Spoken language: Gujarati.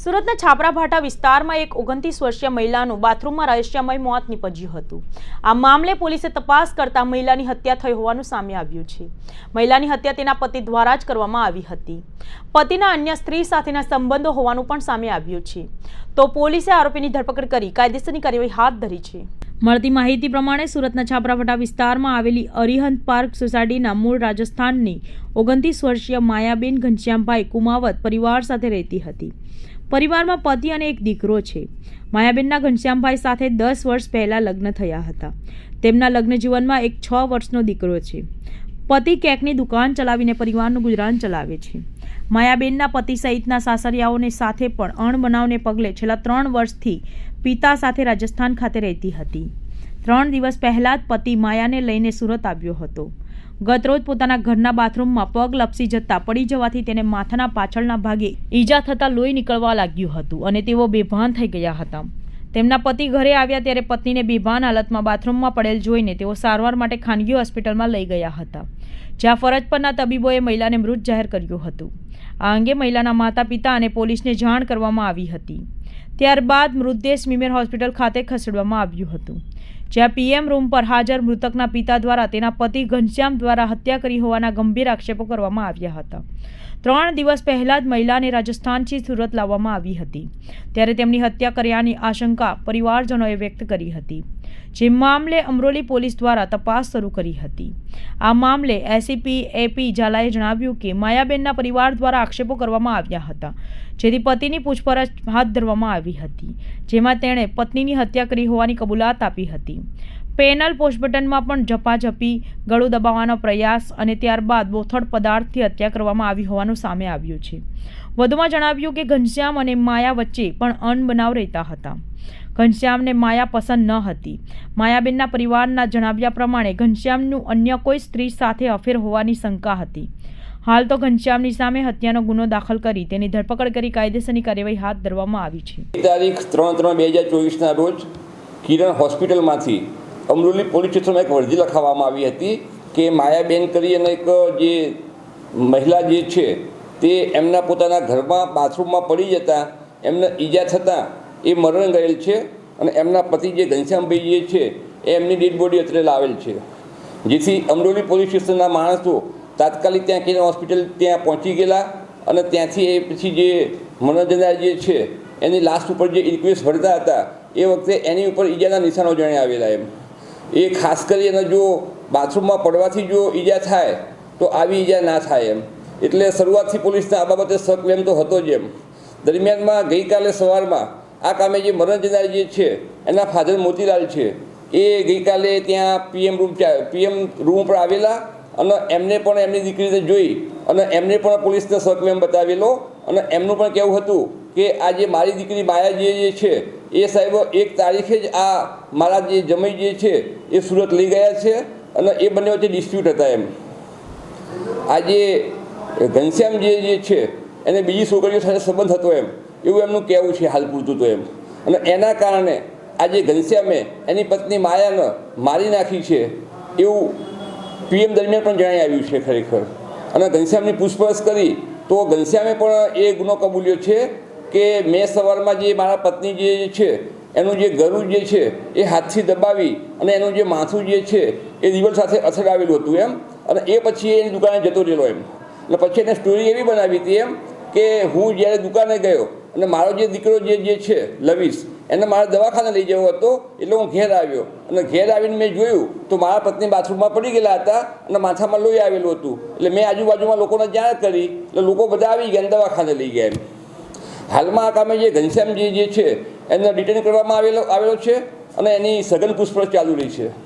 સુરતના છાપરાભાઠા વિસ્તારમાં એક 29 વર્ષીય મહિલાનું બાથરૂમમાં રહસ્યમય મોત નીપજ્યું હતું। આ મામલે પોલીસે તપાસ કરતા મહિલાની હત્યા થઈ હોવાનું સામે આવ્યું છે। મહિલાની હત્યા તેના પતિ દ્વારા જ કરવામાં આવી હતી। પતિના અન્ય સ્ત્રી સાથેના સંબંધો હોવાનું પણ સામે આવ્યું છે। તો પોલીસે આરોપીની ધરપકડ કરી કાયદેસરની કાર્યવાહી હાથ ધરી છે। મળતી માહિતી પ્રમાણે સુરતના છાપરાભાઠા વિસ્તારમાં આવેલી અરિહંત પાર્ક સોસાયટીના મૂળ રાજસ્થાનની 29 વર્ષીય માયાબેન ઘનશ્યામભાઈ કુમાવત પરિવાર સાથે રહેતી હતી। પરિવારમાં પતિ અને એક દીકરો છે। માયાબેનના ઘનશ્યામભાઈ સાથે 10 વર્ષ પહેલા લગ્ન થયા હતા। તેમના લગ્ન જીવનમાં એક 6 વર્ષનો દીકરો છે। પતિ કેકની દુકાન ચલાવીને પરિવારનું ગુજરાન ચલાવે છે। માયાબેનના પતિ સહિતના સાસરિયાઓને સાથે પણ અણબનાવને પગલે છેલ્લા 3 વર્ષથી પિતા સાથે રાજસ્થાન ખાતે રહેતી હતી। 3 દિવસ પહેલા જ પતિ માયાને લઈને સુરત આવ્યો હતો। ગતરોજ પોતાના ઘરના બાથરૂમમાં પગ લપસી જતા પડી જવાથી તેને માથાના પાછળના ભાગે ઈજા થતા લોહી નીકળવા લાગ્યું હતું અને તેઓ બેભાન થઈ ગયા હતા। તેમના પતિ ઘરે આવ્યા ત્યારે પત્નીને બેભાન હાલતમાં બાથરૂમમાં પડેલ જોઈને તેઓ સારવાર માટે ખાનગી હોસ્પિટલમાં લઈ ગયા હતા, જ્યાં ફરજ પરના તબીબોએ મહિલાને મૃત જાહેર કર્યું હતું। આ અંગે મહિલાના માતા પિતા અને પોલીસને જાણ કરવામાં આવી હતી। ત્યારબાદ મૃતદેહ સ્મીમેર હોસ્પિટલ ખાતે ખસેડવામાં આવ્યું હતું, જ્યાં પીએમ રૂમ પર હાજર મૃતકના પિતા દ્વારા તેના પતિ ઘનશ્યામ દ્વારા હત્યા કરી હોવાના ગંભીર આક્ષેપો કરવામાં આવ્યા હતા। 3 દિવસ પહેલા જ મહિલાને રાજસ્થાનથી સુરત લાવવામાં આવી હતી, ત્યારે તેમની હત્યા કર્યાની આશંકા પરિવારજનોએ વ્યક્ત કરી હતી, જે મામલે અમરોલી પોલીસ દ્વારા તપાસ શરૂ કરી હતી। આ મામલે એસીપી એપી ઝાલાએ જણાવ્યું કે માયાબેનના પરિવાર દ્વારા આક્ષેપો કરવામાં આવ્યા હતા, જેથી પતિની પૂછપરછ હાથ ધરવામાં આવી હતી, જેમાં તેણે પત્નીની હત્યા કરી હોવાની કબૂલાત આપી હતી। પેનલ પોસ્ટમોર્ટમમાં પણ ઝપાઝપી, ગળું દબાવવાનો પ્રયાસ અને ત્યારબાદ બોથડ પદાર્થથી હત્યા કરવામાં આવી હોવાનું સામે આવ્યું છે। વધુમાં જણાવ્યું કે ઘનશ્યામ અને માયા વચ્ચે પણ અણબનાવ રહેતા હતા। ઘનશ્યામને માયા પસંદ ન હતી। માયાબેનના પરિવારના જણાવ્યા પ્રમાણે ઘનશ્યામનું અન્ય કોઈ સ્ત્રી સાથે અફેર હોવાની શંકા હતી। હાલ તો ઘનશ્યામની સામે હત્યાનો ગુનો દાખલ કરી તેની ધરપકડ કરી કાયદેસરની કાર્યવાહી હાથ ધરવામાં આવી છે। તારીખ 3/3/2024ના રોજ કિરણ હોસ્પિટલમાંથી અમરોલી પોલીસ સ્ટેશનમાં એક અરજી લખાવવામાં આવી હતી કે માયાબેન કરી અને એક જે મહિલા જે છે તે એમના પોતાના ઘરમાં બાથરૂમમાં પડી જતા એમને ઈજા થતાં એ મરણ ગયેલ છે અને એમના પતિ જે ઘનશ્યામભાઈ જે છે એ એમની ડેડ બોડી અત્રે લાવેલ છે, જેથી અમરોલી પોલીસ સ્ટેશનના માણસો તાત્કાલિક ત્યાં કિરણ હોસ્પિટલ ત્યાં પહોંચી ગયેલા અને ત્યાંથી એ પછી જે મનોજનાર જે છે એની લાશ ઉપર જે રિક્વેસ્ટ ભરતા હતા એ વખતે એની ઉપર ઈજાના નિશાનો જણાઈ આવેલા એ ખાસ કરીને જો બાથરૂમમાં પડવાથી જો ઈજા થાય તો આવી ઈજા ના થાય એટલે શરૂઆતથી પોલીસને આ બાબતે શક એમ તો હતો જ દરમિયાનમાં ગઈકાલે સવારમાં આ કામે જે મરણ જનાર જે છે એના ફાધર મોતીલાલ છે એ ગઈકાલે ત્યાં પીએમ રૂમ પર આવેલા અને એમને પણ એમની દીકરીને જોઈ અને એમને પણ પોલીસને શક બતાવેલો અને એમનું પણ કહેવું હતું કે આ જે મારી દીકરી માયા જે છે એ સાહેબ 1 તારીખે જ આ મારા જે જમાઈ જે છે એ સુરત લઈ ગયા છે અને એ બંને વચ્ચે ડિસ્પ્યુટ હતા આ જે ઘનશ્યામ જે છે એને બીજી છોકરીઓ સાથે સંબંધ હતો એવું એમનું કહેવું છે હાલ પૂરતું તો અને એના કારણે આ જે ઘનશ્યામે એની પત્ની માયાને મારી નાખી છે એવું પીએમ દરમિયાન પણ જણાઈ આવ્યું છે ખરેખર। અને ઘનશ્યામની પૂછપરછ કરી તો ઘનશ્યામે પણ એ ગુનો કબૂલ્યો છે કે મેં સવારમાં જે મારા પત્ની જે છે એનું જે ગળું જે છે એ હાથથી દબાવી અને એનું જે માથું જે છે એ દિવાલ સાથે અથડાવેલું હતું અને એ પછી એની દુકાને જતો રહેલો અને પછી એને સ્ટોરી એવી બનાવી હતી કે હું જ્યારે દુકાને ગયો અને મારો જે દીકરો જે છે લવીશ એને મારા દવાખાને લઈ જવો હતો એટલે હું ઘેર આવ્યો અને ઘેર આવીને મેં જોયું તો મારા પત્ની બાથરૂમમાં પડી ગયેલા હતા અને માથામાં લોહી આવેલું હતું એટલે મેં આજુબાજુમાં લોકોને જાણ કરી એટલે લોકો બધા આવી ગયા અને દવાખાને લઈ ગયા હાલમાં આ કામે જે ઘનશ્યામ જે છે એને ડિટેન કરવામાં આવેલો છે અને એની સઘન પૂછપરછ ચાલુ રહી છે।